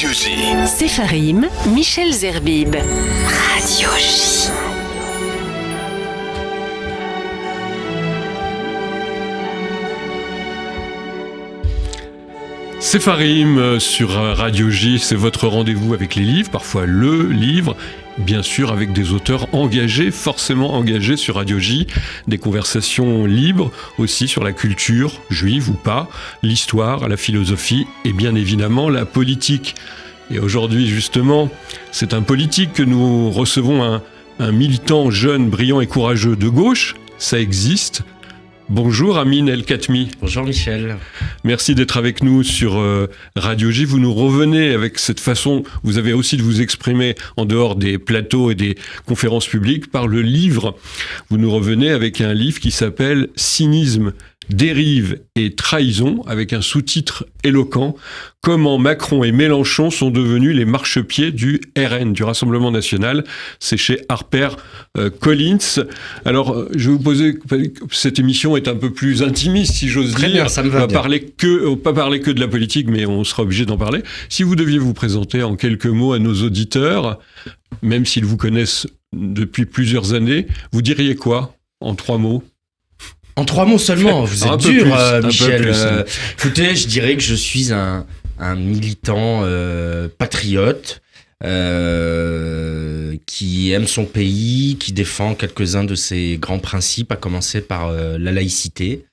Radio J. Sepharim, Michel Zerbib. Radio J. Sepharim sur Radio J, c'est votre rendez-vous avec les livres, parfois le livre, bien sûr avec des auteurs engagés, forcément engagés sur Radio J, des conversations libres aussi sur la culture, juive ou pas, l'histoire, la philosophie et bien évidemment la politique. Et aujourd'hui justement, c'est un politique que nous recevons, un militant jeune, brillant et courageux de gauche, ça existe. Bonjour Amin El-Khatmi. Bonjour Michel. Merci d'être avec nous sur Radio J. Vous nous revenez avec cette façon, vous avez aussi de vous exprimer en dehors des plateaux et des conférences publiques par le livre. Vous nous revenez avec un livre qui s'appelle « Cynisme, dérive et trahison » avec un sous-titre éloquent. Comment Macron et Mélenchon sont devenus les marchepieds du RN, du Rassemblement National. C'est chez HarperCollins. Alors, je vais vous poser, cette émission est un peu plus intimiste, si j'ose Très dire. Bien, ça me va on va bien. pas parler que de la politique, mais on sera obligé d'en parler. Si vous deviez vous présenter en quelques mots à nos auditeurs, même s'ils vous connaissent depuis plusieurs années, vous diriez quoi en 3 mots ? En 3 mots seulement, vous êtes dur, Michel. Écoutez, je dirais que je suis un militant patriote qui aime son pays, qui défend quelques-uns de ses grands principes, à commencer par la laïcité.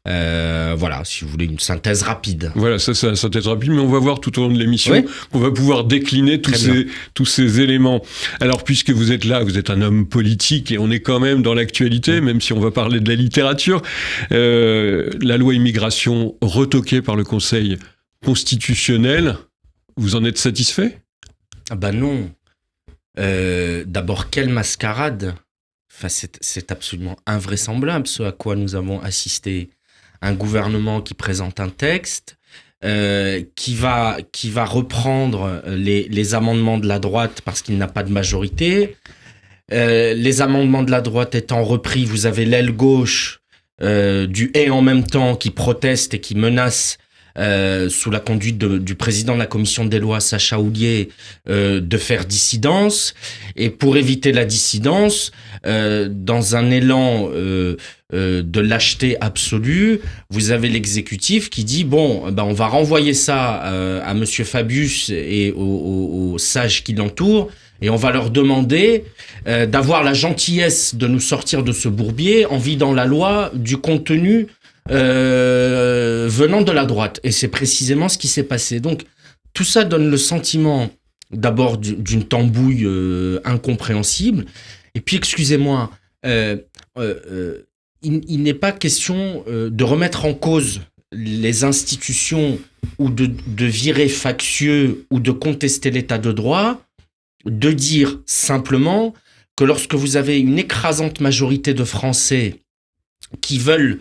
Voilà, si vous voulez une synthèse rapide. Voilà, ça c'est une synthèse rapide, mais on va voir tout au long de l'émission qu'on va pouvoir décliner tous ces éléments. Alors, puisque vous êtes là, vous êtes un homme politique et on est quand même dans l'actualité, même si on va parler de la littérature. La loi immigration retoquée par le Conseil constitutionnel, vous en êtes satisfait ? Ah bah non. D'abord, quelle mascarade. Enfin, c'est absolument invraisemblable ce à quoi nous avons assisté. Un gouvernement qui présente un texte, qui va reprendre les amendements de la droite parce qu'il n'a pas de majorité. Les amendements de la droite étant repris, vous avez l'aile gauche du « et en même temps » qui proteste et qui menace sous la conduite du président de la commission des lois, Sacha Houlié, de faire dissidence. Et pour éviter la dissidence, dans un élan de lâcheté absolue, vous avez l'exécutif qui dit on va renvoyer ça à monsieur Fabius et aux sages qui l'entourent et on va leur demander d'avoir la gentillesse de nous sortir de ce bourbier en vidant la loi du contenu venant de la droite. Et c'est précisément ce qui s'est passé. Donc, tout ça donne le sentiment, d'abord, d'une tambouille incompréhensible. Et puis, excusez-moi, il n'est pas question de remettre en cause les institutions ou de virer factieux ou de contester l'état de droit, de dire simplement que lorsque vous avez une écrasante majorité de Français qui veulent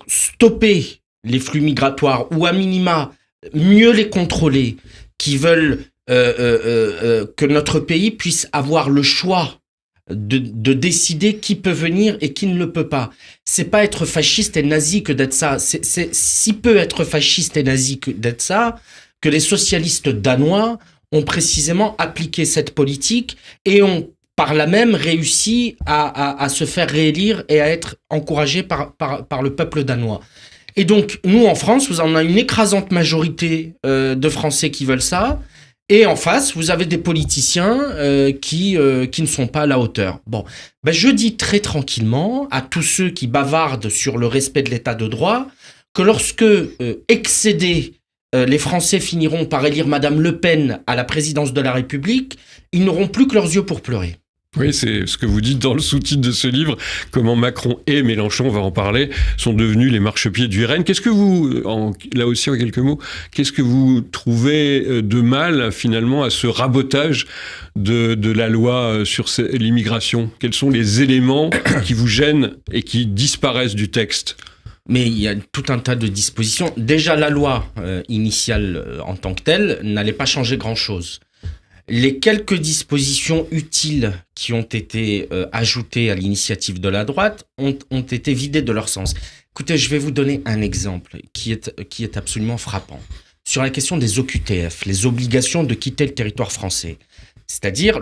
stopper les flux migratoires ou à minima mieux les contrôler, qui veulent que notre pays puisse avoir le choix de décider qui peut venir et qui ne le peut pas. C'est pas être fasciste et nazi que d'être ça. C'est si peu être fasciste et nazi que d'être ça que les socialistes danois ont précisément appliqué cette politique et ont par là même réussi à se faire réélire et à être encouragés par le peuple danois. Et donc, nous, en France, vous en avez une écrasante majorité de Français qui veulent ça. Et en face, vous avez des politiciens qui ne sont pas à la hauteur. Je dis très tranquillement à tous ceux qui bavardent sur le respect de l'état de droit que lorsque, excédés, les Français finiront par élire Madame Le Pen à la présidence de la République, ils n'auront plus que leurs yeux pour pleurer. Oui, c'est ce que vous dites dans le sous-titre de ce livre, comment Macron et Mélenchon, on va en parler, sont devenus les marchepieds du RN. Qu'est-ce que vous, là aussi en quelques mots, qu'est-ce que vous trouvez de mal finalement à ce rabotage de la loi sur l'immigration ? Quels sont les éléments qui vous gênent et qui disparaissent du texte ? Mais il y a tout un tas de dispositions. Déjà, la loi initiale en tant que telle n'allait pas changer grand-chose. Les quelques dispositions utiles qui ont été ajoutées à l'initiative de la droite ont été vidées de leur sens. Écoutez, je vais vous donner un exemple qui est absolument frappant. sur la question des OQTF, les obligations de quitter le territoire français. C'est-à-dire,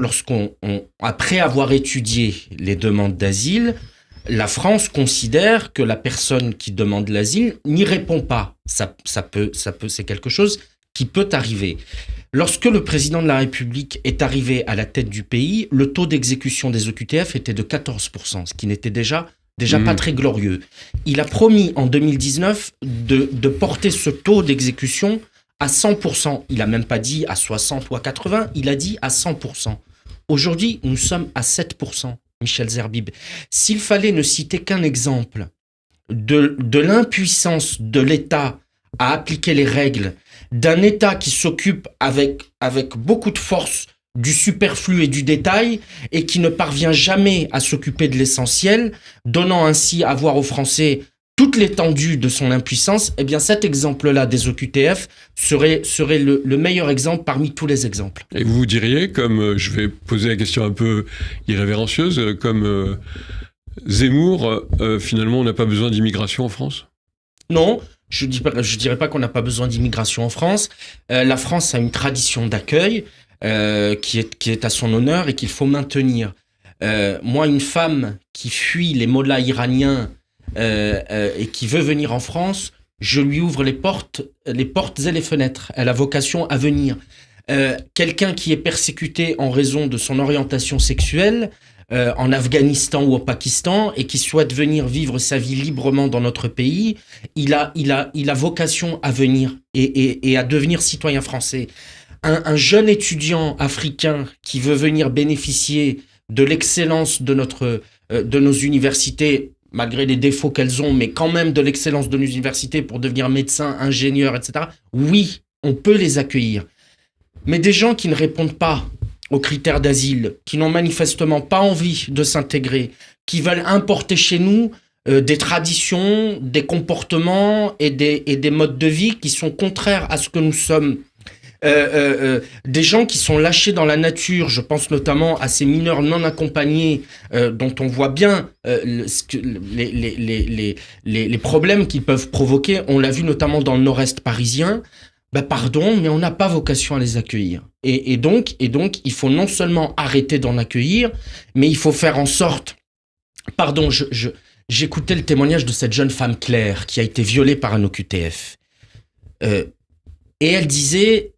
après avoir étudié les demandes d'asile, la France considère que la personne qui demande l'asile n'y répond pas. Ça peut, c'est quelque chose qui peut arriver. Lorsque le président de la République est arrivé à la tête du pays, le taux d'exécution des OQTF était de 14%, ce qui n'était déjà pas très glorieux. Il a promis en 2019 de porter ce taux d'exécution à 100%. Il n'a même pas dit à 60 ou à 80, il a dit à 100%. Aujourd'hui, nous sommes à 7%, Michel Zerbib. S'il fallait ne citer qu'un exemple de l'impuissance de l'État à appliquer les règles, d'un État qui s'occupe avec beaucoup de force du superflu et du détail et qui ne parvient jamais à s'occuper de l'essentiel, donnant ainsi à voir aux Français toute l'étendue de son impuissance, eh bien cet exemple-là des OQTF serait le meilleur exemple parmi tous les exemples. Et vous diriez, comme je vais poser la question un peu irrévérencieuse, comme Zemmour, finalement on n'a pas besoin d'immigration en France ? Non, je dirais pas qu'on n'a pas besoin d'immigration en France. La France a une tradition d'accueil qui est à son honneur et qu'il faut maintenir. Moi, une femme qui fuit les mollahs iraniens et qui veut venir en France, je lui ouvre les portes et les fenêtres. Elle a vocation à venir. Quelqu'un qui est persécuté en raison de son orientation sexuelle en Afghanistan ou au Pakistan et qui souhaite venir vivre sa vie librement dans notre pays, il a vocation à venir et à devenir citoyen français. Un jeune étudiant africain qui veut venir bénéficier de l'excellence de nos universités, malgré les défauts qu'elles ont, mais quand même de l'excellence de nos universités pour devenir médecin, ingénieur, etc. Oui, on peut les accueillir. Mais des gens qui ne répondent pas aux critères d'asile, qui n'ont manifestement pas envie de s'intégrer, qui veulent importer chez nous des traditions, des comportements et des modes de vie qui sont contraires à ce que nous sommes. Des gens qui sont lâchés dans la nature, je pense notamment à ces mineurs non accompagnés dont on voit bien les problèmes qu'ils peuvent provoquer. On l'a vu notamment dans le nord-est parisien. Pardon, mais on n'a pas vocation à les accueillir. Et donc, il faut non seulement arrêter d'en accueillir, mais il faut faire en sorte... Pardon, j'écoutais le témoignage de cette jeune femme Claire qui a été violée par un OQTF. Et elle disait...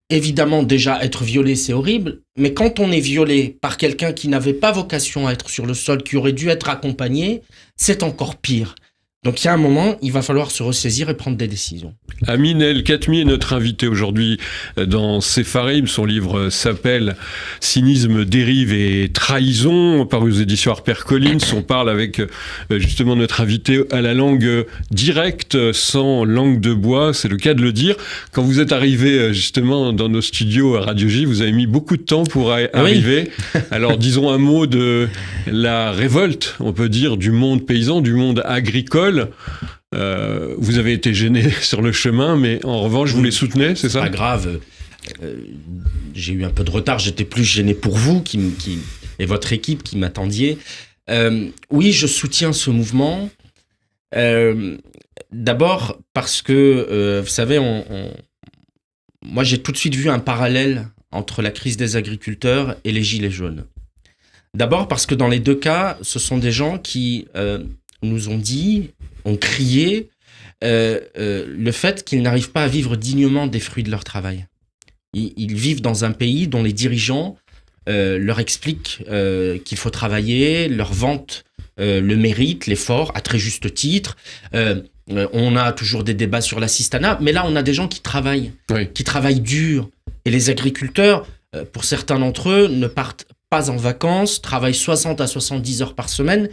Évidemment, déjà, être violé, c'est horrible, mais quand on est violé par quelqu'un qui n'avait pas vocation à être sur le sol, qui aurait dû être accompagné, c'est encore pire. Donc, il y a un moment, il va falloir se ressaisir et prendre des décisions. Amine El Khatmi est notre invité aujourd'hui dans Sepharim. Son livre s'appelle « Cynisme, dérive et trahison », paru aux éditions HarperCollins. On parle avec justement notre invité à la langue directe, sans langue de bois, c'est le cas de le dire. Quand vous êtes arrivé justement dans nos studios à Radio J, vous avez mis beaucoup de temps pour arriver. Oui. Alors disons un mot de la révolte, on peut dire, du monde paysan, du monde agricole. Vous avez été gêné sur le chemin, mais en revanche, vous les soutenez, c'est ça ? Pas grave. J'ai eu un peu de retard. J'étais plus gêné pour vous et votre équipe qui m'attendiez. Oui, je soutiens ce mouvement. D'abord parce que, vous savez, moi, j'ai tout de suite vu un parallèle entre la crise des agriculteurs et les gilets jaunes. D'abord parce que dans les deux cas, ce sont des gens qui... nous ont crié le fait qu'ils n'arrivent pas à vivre dignement des fruits de leur travail. Ils vivent dans un pays dont les dirigeants leur expliquent qu'il faut travailler, leur vantent le mérite, l'effort, à très juste titre. On a toujours des débats sur l'assistanat, mais là, on a des gens qui travaillent, qui travaillent dur. Et les agriculteurs, pour certains d'entre eux, ne partent pas en vacances, travaillent 60 à 70 heures par semaine.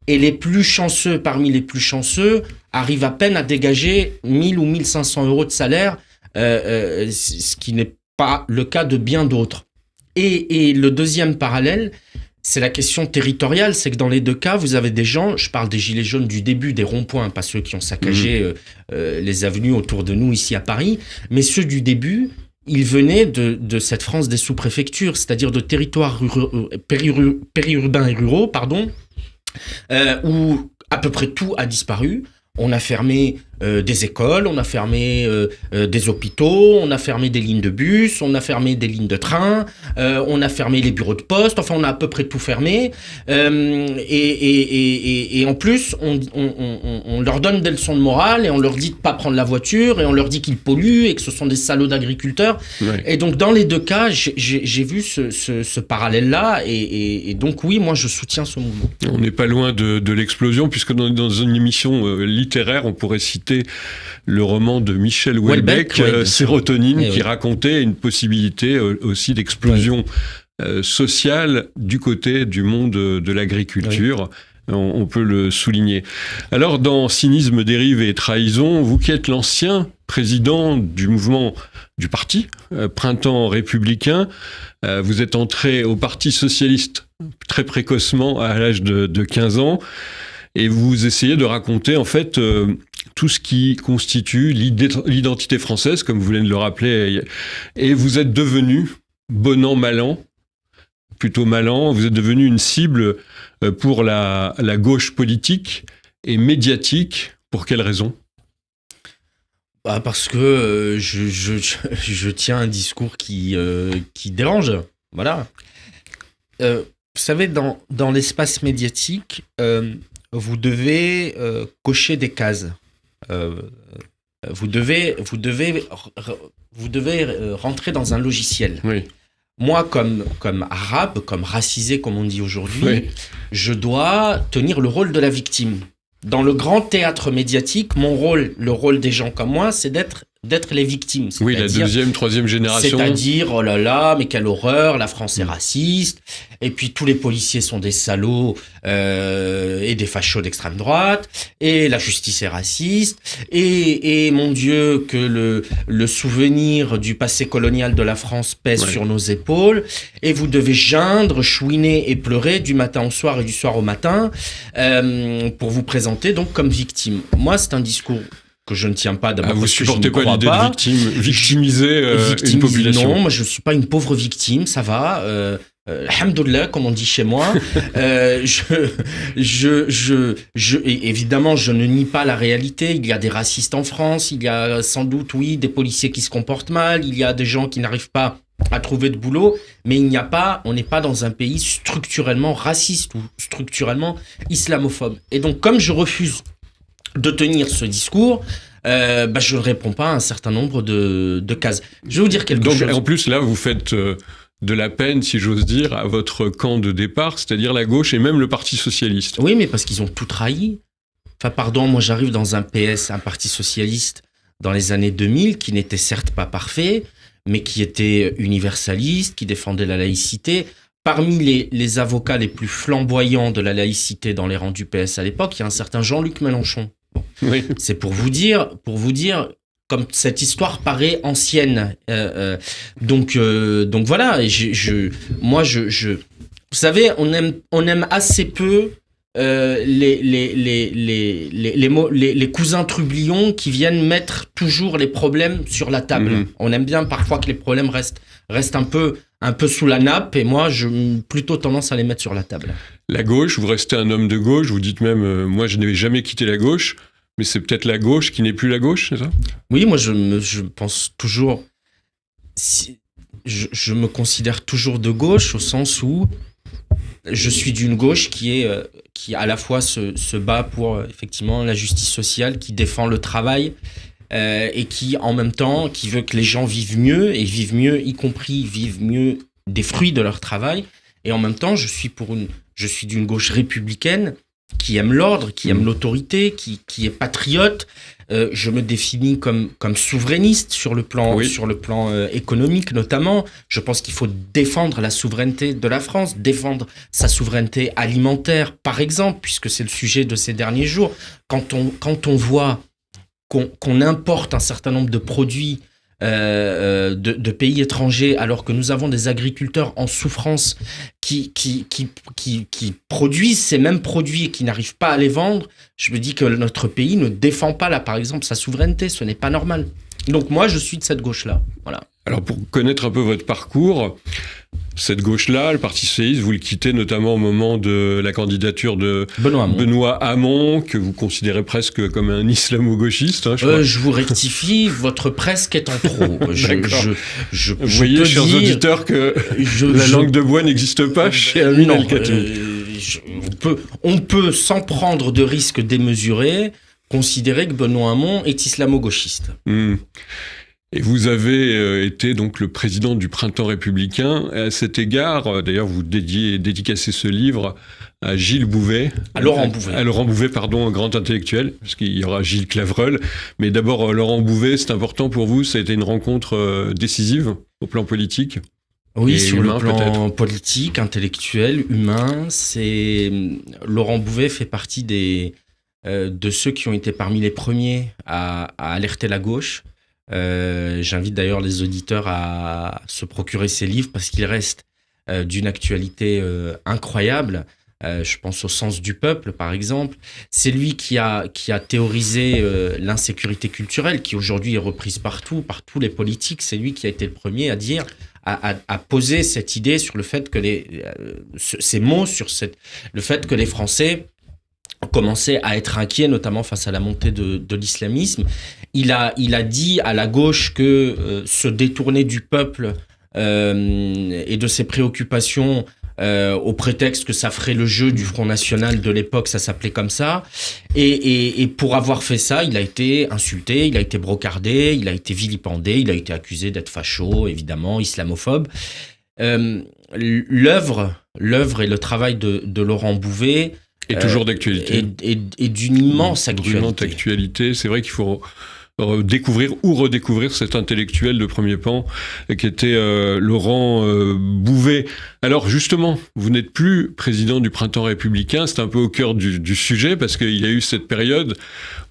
Et les plus chanceux, parmi les plus chanceux, arrivent à peine à dégager 1000 ou 1500 euros de salaire, ce qui n'est pas le cas de bien d'autres. Et le deuxième parallèle, c'est la question territoriale, c'est que dans les deux cas, vous avez des gens, je parle des gilets jaunes du début, des ronds-points, pas ceux qui ont saccagé les avenues autour de nous ici à Paris, mais ceux du début, ils venaient de cette France des sous-préfectures, c'est-à-dire de territoires périurbains et ruraux, où à peu près tout a disparu. On a fermé des écoles, on a fermé des hôpitaux, on a fermé des lignes de bus, on a fermé des lignes de train, on a fermé les bureaux de poste, enfin on a à peu près tout fermé. Et en plus, on leur donne des leçons de morale et on leur dit de pas prendre la voiture et on leur dit qu'ils polluent et que ce sont des salauds d'agriculteurs. Ouais. Et donc dans les deux cas, j'ai vu ce parallèle-là et donc oui, moi je soutiens ce mouvement. On n'est pas loin de l'explosion puisque dans une émission littéraire, on pourrait citer le roman de Michel Houellebecq, Sérotonine, qui racontait une possibilité aussi d'explosion sociale du côté du monde de l'agriculture. On peut le souligner. Alors, dans Cynisme, dérive et trahison, vous qui êtes l'ancien président du mouvement du parti Printemps républicain, vous êtes entré au Parti socialiste très précocement à l'âge de 15 ans et vous essayez de raconter en fait tout ce qui constitue l'identité française, comme vous venez de le rappeler, et vous êtes devenu, bon an, mal an, plutôt mal an, vous êtes devenu une cible pour la gauche politique et médiatique. Pour quelle raison ? Parce que je tiens un discours qui dérange, voilà. Vous savez, dans l'espace médiatique, vous devez cocher des cases. Vous devez rentrer dans un logiciel. Oui. Moi, comme arabe, comme racisé, comme on dit aujourd'hui, je dois tenir le rôle de la victime. Dans le grand théâtre médiatique, mon rôle, le rôle des gens comme moi, c'est d'être les victimes. Oui, la deuxième, troisième génération. C'est-à-dire, oh là là, mais quelle horreur, la France est raciste, et puis tous les policiers sont des salauds et des fachos d'extrême droite, et la justice est raciste, et mon Dieu, que le souvenir du passé colonial de la France pèse sur nos épaules, et vous devez geindre, chouiner et pleurer du matin au soir et du soir au matin pour vous présenter donc comme victime. Moi, c'est un discours que je ne tiens pas d'abord vous parce que supportez je ne pas l'idée pas. De victimiser une population. Non, moi je ne suis pas une pauvre victime, ça va. Alhamdoulilah, comme on dit chez moi. Évidemment, je ne nie pas la réalité. Il y a des racistes en France, il y a sans doute, oui, des policiers qui se comportent mal, il y a des gens qui n'arrivent pas à trouver de boulot, mais on n'est pas dans un pays structurellement raciste ou structurellement islamophobe. Et donc, comme je refuse de tenir ce discours, je ne réponds pas à un certain nombre de cases. Je vais vous dire quelque chose. En plus, là, vous faites de la peine, si j'ose dire, à votre camp de départ, c'est-à-dire la gauche et même le Parti socialiste. Oui, mais parce qu'ils ont tout trahi. Enfin, pardon, moi j'arrive dans un PS, un Parti socialiste, dans les années 2000, qui n'était certes pas parfait, mais qui était universaliste, qui défendait la laïcité. Parmi les avocats les plus flamboyants de la laïcité dans les rangs du PS à l'époque, il y a un certain Jean-Luc Mélenchon. Bon. Oui. C'est pour vous dire, comme cette histoire paraît ancienne. Donc voilà. Moi, vous savez, on aime assez peu les cousins trublions qui viennent mettre toujours les problèmes sur la table. Mmh. On aime bien parfois que les problèmes restent un peu sous la nappe, et moi, j'ai plutôt tendance à les mettre sur la table. La gauche, vous restez un homme de gauche, vous dites même, moi, je n'ai jamais quitté la gauche, mais c'est peut-être la gauche qui n'est plus la gauche, c'est ça ? Oui, moi, je pense toujours... Je me considère toujours de gauche, au sens où je suis d'une gauche qui à la fois se bat pour, effectivement, la justice sociale, qui défend le travail, et qui, en même temps, qui veut que les gens vivent mieux, y compris vivent mieux des fruits de leur travail. Et en même temps, je suis d'une gauche républicaine qui aime l'ordre, qui aime l'autorité, qui est patriote. Je me définis comme souverainiste sur le plan économique notamment. Je pense qu'il faut défendre la souveraineté de la France, défendre sa souveraineté alimentaire, par exemple, puisque c'est le sujet de ces derniers jours. Quand on voit qu'on importe un certain nombre de produits de pays étrangers, alors que nous avons des agriculteurs en souffrance qui produisent ces mêmes produits et qui n'arrivent pas à les vendre, je me dis que notre pays ne défend pas, là, par exemple, sa souveraineté. Ce n'est pas normal. Donc moi, je suis de cette gauche-là. Voilà. Alors, pour connaître un peu votre parcours, cette gauche-là, le Parti socialiste, vous le quittez notamment au moment de la candidature de Benoît Hamon, que vous considérez presque comme un islamo-gauchiste. Hein, je vous rectifie, votre presque est en trop. Vous voyez, chers auditeurs, que la langue de bois n'existe pas chez Amin El-Khatmi. On peut, sans prendre de risques démesurés, considérer que Benoît Hamon est islamo-gauchiste. Et vous avez été donc le président du Printemps républicain. Et à cet égard, d'ailleurs, vous dédicacez ce livre à Gilles Bouvet. À Laurent Bouvet, un grand intellectuel, parce qu'il y aura Gilles Clavreul. Mais d'abord, Laurent Bouvet, c'est important pour vous. Ça a été une rencontre décisive au plan politique. Oui, sur le plan politique, intellectuel, humain. Laurent Bouvet fait partie de ceux qui ont été parmi les premiers à alerter la gauche. J'invite d'ailleurs les auditeurs à se procurer ces livres parce qu'ils restent d'une actualité incroyable. Je pense au Sens du peuple, par exemple. C'est lui qui a théorisé l'insécurité culturelle, qui aujourd'hui est reprise par tous les politiques. C'est lui qui a été le premier à dire, à poser cette idée sur le fait que ces mots sur le fait que les Français commençait à être inquiet, notamment face à la montée de l'islamisme. Il a dit à la gauche que se détourner du peuple et de ses préoccupations au prétexte que ça ferait le jeu du Front National de l'époque, ça s'appelait comme ça. Et pour avoir fait ça, il a été insulté, il a été brocardé, il a été vilipendé, il a été accusé d'être facho, évidemment, islamophobe. L'œuvre et le travail de Laurent Bouvet est toujours d'actualité. Et d'une immense actualité. C'est vrai qu'il faut découvrir ou redécouvrir cet intellectuel de premier plan qui était Laurent Bouvet. Alors justement, vous n'êtes plus président du Printemps républicain, c'est un peu au cœur du sujet parce qu'il y a eu cette période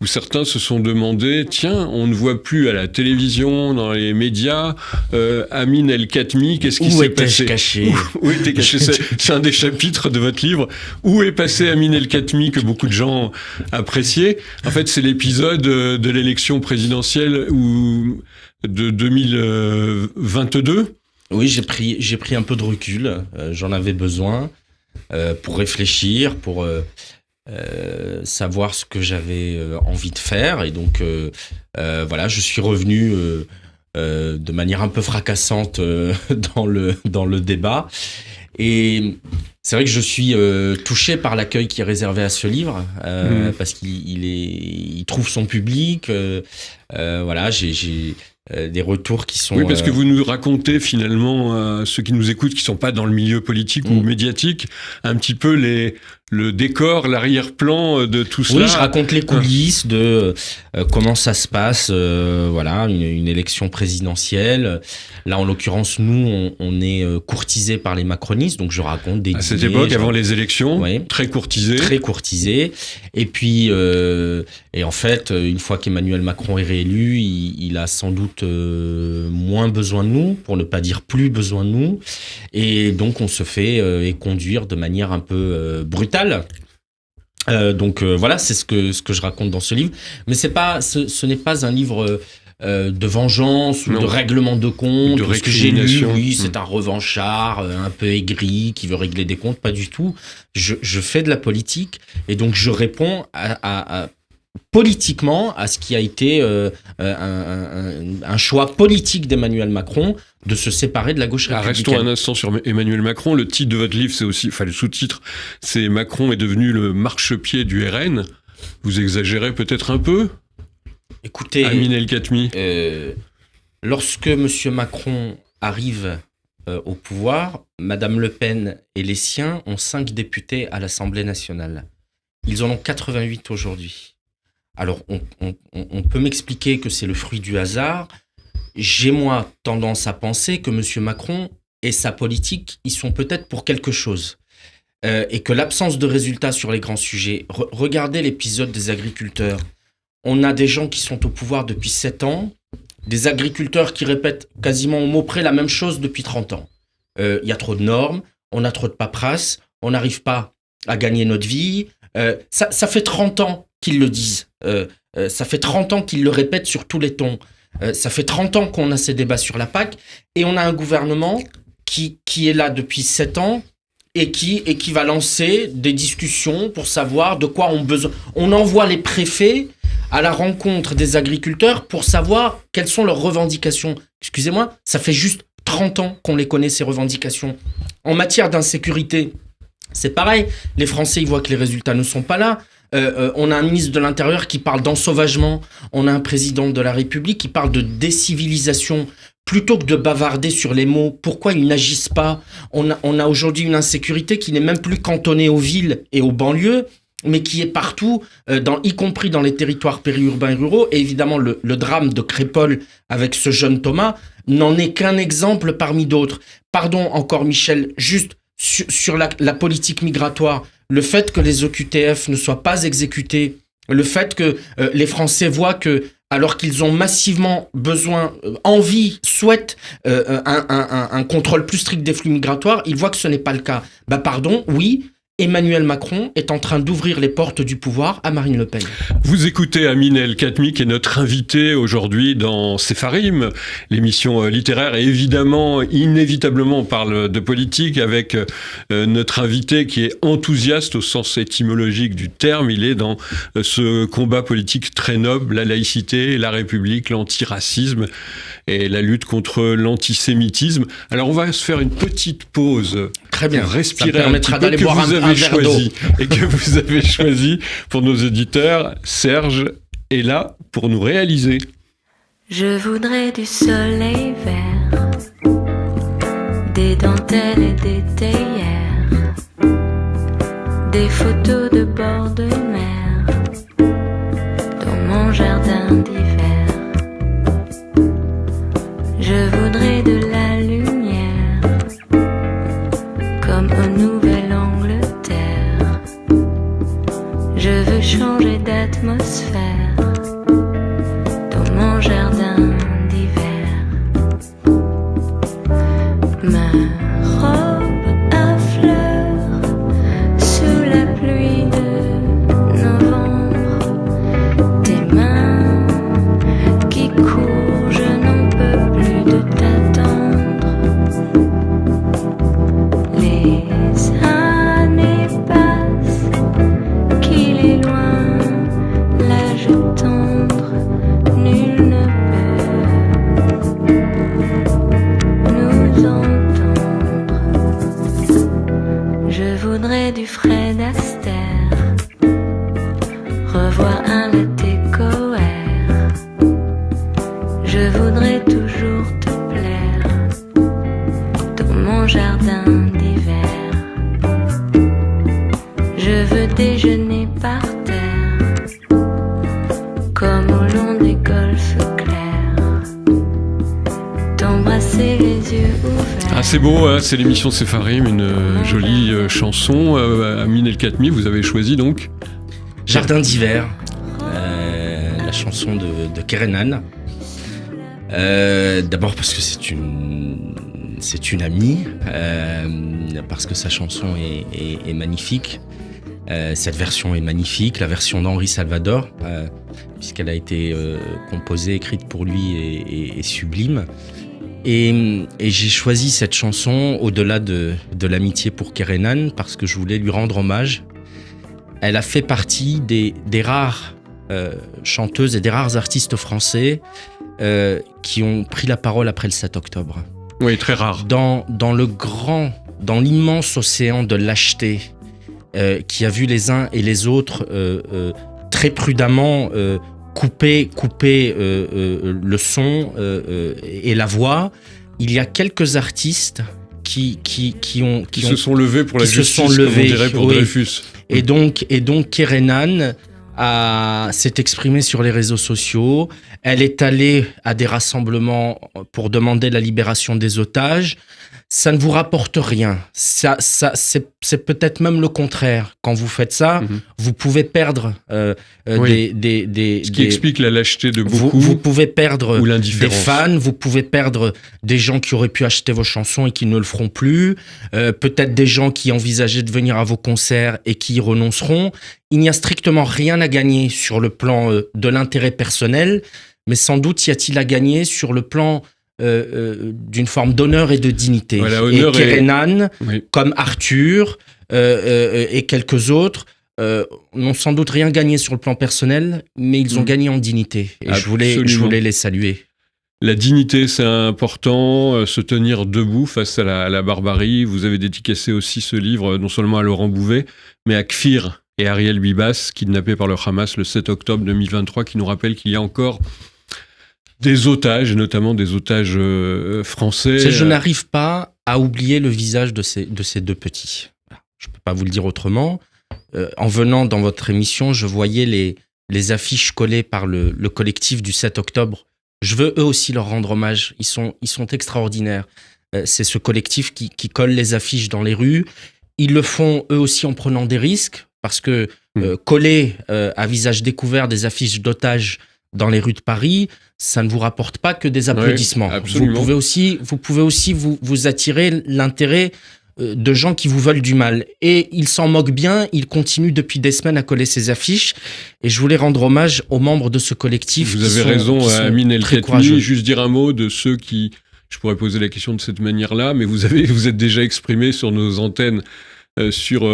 où certains se sont demandé, tiens, on ne voit plus à la télévision, dans les médias, Amin El-Khatmi, qu'est-ce qui s'est passé ? Où était caché ? C'est un des chapitres de votre livre. Où est passé Amin El-Khatmi que beaucoup de gens appréciaient ? En fait, c'est l'épisode de l'élection présidentielle de 2022. Oui, j'ai pris un peu de recul. J'en avais besoin pour réfléchir, pour savoir ce que j'avais envie de faire. Et donc, voilà, je suis revenu de manière un peu fracassante dans le débat. Et c'est vrai que je suis touché par l'accueil qui est réservé à ce livre, parce qu'il trouve son public. Voilà, j'ai des retours qui sont... Oui, parce que vous nous racontez finalement, ceux qui nous écoutent, qui ne sont pas dans le milieu politique ou médiatique, un petit peu le décor, l'arrière-plan de tout cela. Oui, je raconte les coulisses de comment ça se passe, voilà, une élection présidentielle. Là, en l'occurrence, nous, on est courtisés par les macronistes, donc je raconte des... À cette époque, avant les élections, ouais, très courtisés. Très courtisés. Et puis, et en fait, une fois qu'Emmanuel Macron est réélu, il a sans doute moins besoin de nous, pour ne pas dire plus besoin de nous. Et donc, on se fait conduire de manière un peu brutale. Donc voilà, c'est ce que je raconte dans ce livre. Mais ce n'est pas un livre de vengeance ou de règlement de compte. De ce que j'ai lu, oui, c'est un revanchard un peu aigri qui veut régler des comptes. Pas du tout. Je fais de la politique et donc je réponds politiquement à ce qui a été un choix politique d'Emmanuel Macron de se séparer de la gauche républicaine. Restons un instant sur Emmanuel Macron. Le titre de votre livre, c'est aussi, le sous-titre, c'est Macron est devenu le marchepied du RN. Vous exagérez peut-être un peu ? Écoutez, Amin El-Khatmi. Lorsque M. Macron arrive au pouvoir, Mme Le Pen et les siens ont 5 députés à l'Assemblée nationale. Ils en ont 88 aujourd'hui. Alors, on peut m'expliquer que c'est le fruit du hasard. J'ai, moi, tendance à penser que M. Macron et sa politique, ils sont peut-être pour quelque chose. Et que l'absence de résultats sur les grands sujets... Regardez l'épisode des agriculteurs. On a des gens qui sont au pouvoir depuis 7 ans, des agriculteurs qui répètent quasiment au mot près la même chose depuis 30 ans. Il y a trop de normes, on a trop de paperasse, on n'arrive pas à gagner notre vie. Ça fait 30 ans qu'ils le disent. Ça fait 30 ans qu'ils le répètent sur tous les tons. Ça fait 30 ans qu'on a ces débats sur la PAC et on a un gouvernement qui est là depuis 7 ans et qui va lancer des discussions pour savoir de quoi ont besoin. On envoie les préfets à la rencontre des agriculteurs pour savoir quelles sont leurs revendications. Excusez-moi, ça fait juste 30 ans qu'on les connaît, ces revendications. En matière d'insécurité, c'est pareil. Les Français, ils voient que les résultats ne sont pas là. On a un ministre de l'Intérieur qui parle d'ensauvagement. On a un président de la République qui parle de décivilisation. Plutôt que de bavarder sur les mots, pourquoi ils n'agissent pas ? On a aujourd'hui une insécurité qui n'est même plus cantonnée aux villes et aux banlieues, mais qui est partout, y compris dans les territoires périurbains et ruraux. Et évidemment, le drame de Crépol avec ce jeune Thomas n'en est qu'un exemple parmi d'autres. Pardon encore, Michel, juste sur la politique migratoire, le fait que les OQTF ne soient pas exécutés, le fait que les Français voient que, alors qu'ils ont massivement besoin, souhaitent un contrôle plus strict des flux migratoires, ils voient que ce n'est pas le cas. Pardon, oui, Emmanuel Macron est en train d'ouvrir les portes du pouvoir à Marine Le Pen. Vous écoutez Amine El-Khatmi, qui est notre invité aujourd'hui dans Sepharim, l'émission littéraire. Et évidemment, inévitablement, on parle de politique avec notre invité qui est enthousiaste au sens étymologique du terme. Il est dans ce combat politique très noble, la laïcité, la République, l'antiracisme et la lutte contre l'antisémitisme. Alors, on va se faire une petite pause. Très bien. Pour respirer ça permettra d'aller boire un verre d'eau. Et que vous avez choisi pour nos auditeurs. Serge est là pour nous réaliser. Je voudrais du soleil vert, des dentelles et des théières, des photos de bord de mer, dans mon jardin d'hiver. Je voudrais de la lumière, comme au Nouvelle-Angleterre. Je veux changer d'atmosphère dans mon jardin d'hiver. Ma robe à fleurs sous la pluie de novembre. Tes mains qui courent, je n'en peux plus de t'attendre. Les années passent, qu'il est loin l'âge tendre, nul ne peut nous entendre. Je voudrais du Fred Astaire, revoir un latte coère. Je voudrais toujours te plaire dans mon jardin d'hiver. Je veux déjeuner par terre, comme au long des golfes clairs, t'embrasser les yeux ouverts. Ah, c'est beau, hein, c'est l'émission Sepharim, une jolie chanson. Amine El-Khatmi, vous avez choisi donc Jardin d'hiver, la chanson de Kerenan. D'abord parce que c'est une amie, parce que sa chanson est magnifique. Cette version est magnifique, la version d'Henri Salvador, puisqu'elle a été composée, écrite pour lui, est sublime. Et j'ai choisi cette chanson au-delà de l'amitié pour Kerenan, parce que je voulais lui rendre hommage. Elle a fait partie des rares chanteuses et des rares artistes français qui ont pris la parole après le 7 octobre. Oui, très rare. Dans l'immense océan de lâcheté qui a vu les uns et les autres très prudemment couper le son et la voix, il y a quelques artistes qui se sont levés pour la justice, comme on dirait pour Dreyfus. Et donc Kerenan s'est exprimée sur les réseaux sociaux. Elle est allée à des rassemblements pour demander la libération des otages. Ça ne vous rapporte rien. C'est peut-être même le contraire. Quand vous faites ça, vous pouvez perdre ce qui explique la lâcheté de beaucoup. Vous pouvez perdre ou des fans, vous pouvez perdre des gens qui auraient pu acheter vos chansons et qui ne le feront plus. Peut-être des gens qui envisageaient de venir à vos concerts et qui y renonceront. Il n'y a strictement rien à gagner sur le plan de l'intérêt personnel, mais sans doute y a-t-il à gagner sur le plan d'une forme d'honneur et de dignité. Voilà, et honneur Kerenan, Oui. comme Arthur et quelques autres, n'ont sans doute rien gagné sur le plan personnel, mais ils ont gagné en dignité. Et je voulais les saluer. La dignité, c'est important, se tenir debout face à la barbarie. Vous avez dédicacé aussi ce livre, non seulement à Laurent Bouvet, mais à Kfir et Ariel Bibas, kidnappés par le Hamas le 7 octobre 2023, qui nous rappelle qu'il y a encore des otages, et notamment des otages français. Je n'arrive pas à oublier le visage de ces deux petits. Je ne peux pas vous le dire autrement. En venant dans votre émission, je voyais les affiches collées par le collectif du 7 octobre. Je veux eux aussi leur rendre hommage. Ils sont extraordinaires. C'est ce collectif qui colle les affiches dans les rues. Ils le font eux aussi en prenant des risques, parce que coller à visage découvert des affiches d'otages dans les rues de Paris, ça ne vous rapporte pas que des applaudissements. Oui, vous pouvez aussi vous attirer l'intérêt de gens qui vous veulent du mal. Et ils s'en moquent bien, ils continuent depuis des semaines à coller ces affiches. Et je voulais rendre hommage aux membres de ce collectif. Vous avez raison, Amine El-Khatmi. Juste dire un mot de ceux qui... Je pourrais poser la question de cette manière-là, mais vous êtes déjà exprimé sur nos antennes sur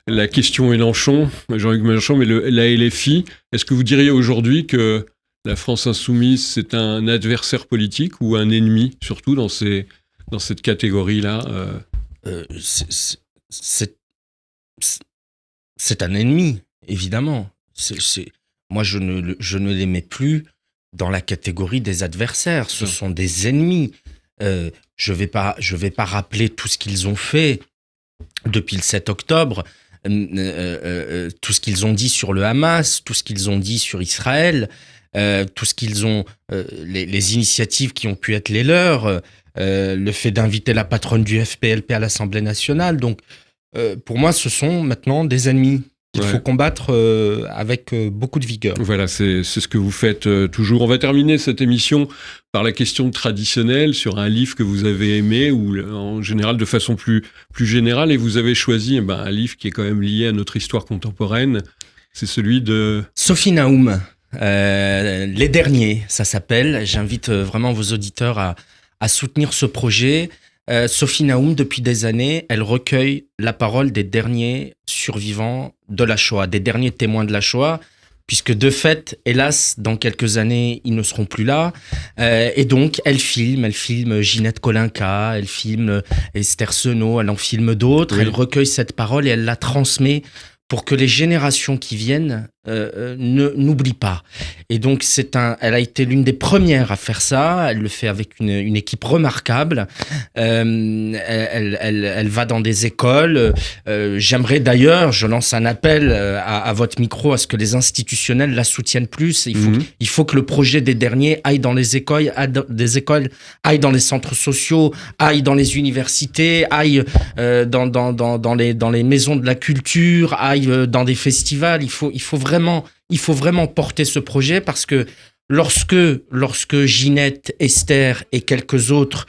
la question Mélenchon, Jean-Luc Mélenchon, mais la LFI. Est-ce que vous diriez aujourd'hui que la France insoumise, c'est un adversaire politique ou un ennemi, surtout dans cette catégorie-là c'est un ennemi, évidemment. Moi, je ne les mets plus dans la catégorie des adversaires. Ce sont des ennemis. Je vais pas rappeler tout ce qu'ils ont fait depuis le 7 octobre, tout ce qu'ils ont dit sur le Hamas, tout ce qu'ils ont dit sur Israël, tout ce qu'ils ont, les initiatives qui ont pu être les leurs, le fait d'inviter la patronne du FPLP à l'Assemblée nationale. Donc, pour moi, ce sont maintenant des ennemis qu'il faut combattre avec beaucoup de vigueur. Voilà, c'est ce que vous faites toujours. On va terminer cette émission par la question traditionnelle sur un livre que vous avez aimé, ou en général de façon plus générale, et vous avez choisi un livre qui est quand même lié à notre histoire contemporaine. C'est celui de... Sophie Naoum, Les Derniers, ça s'appelle. J'invite vraiment vos auditeurs à soutenir ce projet. Sophie Naoum, depuis des années, elle recueille la parole des derniers survivants de la Shoah, des derniers témoins de la Shoah, puisque de fait, hélas, dans quelques années, ils ne seront plus là. Et donc, elle filme Ginette Kolinka, elle filme Esther Senot, elle en filme d'autres, elle recueille cette parole et elle la transmet pour que les générations qui viennent n'oublient pas. Et donc, elle a été l'une des premières à faire ça. Elle le fait avec une équipe remarquable. Elle va dans des écoles. J'aimerais d'ailleurs, je lance un appel à votre micro, à ce que les institutionnels la soutiennent plus. Il faut que le projet des derniers aille dans les écoles, aille dans les centres sociaux, aille dans les universités, aille dans les maisons de la culture, aille dans des festivals. Il faut vraiment porter ce projet, parce que lorsque Ginette, Esther et quelques autres,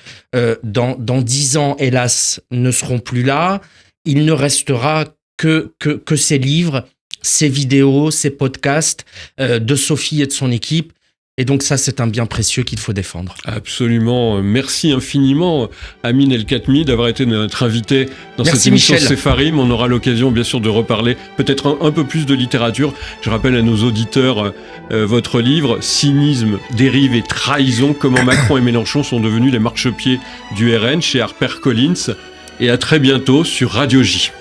dans 10 ans, hélas, ne seront plus là, il ne restera que ces livres, ces vidéos, ces podcasts de Sophie et de son équipe. Et donc ça, c'est un bien précieux qu'il faut défendre. Absolument. Merci infiniment, Amine El-Khatmi, d'avoir été notre invité dans cette émission Sépharim. On aura l'occasion, bien sûr, de reparler peut-être un peu plus de littérature. Je rappelle à nos auditeurs votre livre « Cynisme, dérive et trahison. Comment Macron et Mélenchon sont devenus les marchepieds du RN » chez HarperCollins. Et à très bientôt sur Radio J.